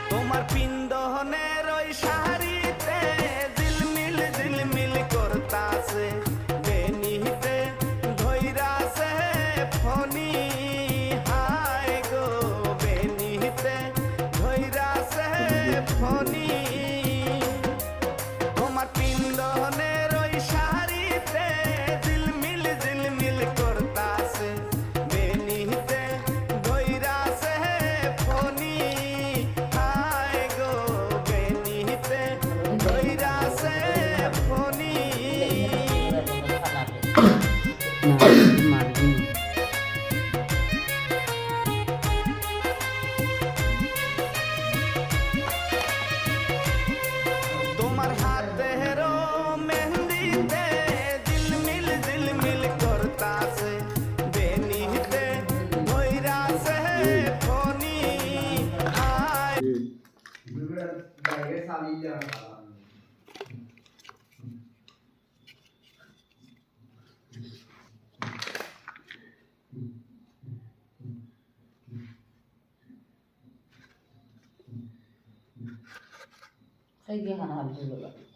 তোমার পিন্দনের ওই শাড়িতে ঝিলমিল ঝিলমিল করতাছে বেনিতে ধইরাছে ফনি হায় গো বেনিতে ধইরাছে ফনি তোমার পিন্দনের ওই শাড়িতে ঝিলমিল ঝিলমিল করতাছে বেনিতে ধইরাছে ফনি হায় গো বেনিতে ধইরাছে ফনি তোমার হাতের মেহেন্দিতে ঝিলমিল ঝিলমিল করতাছে বেনিতে ধইরাছে ফনি হায় Saya dia kan habis dulu.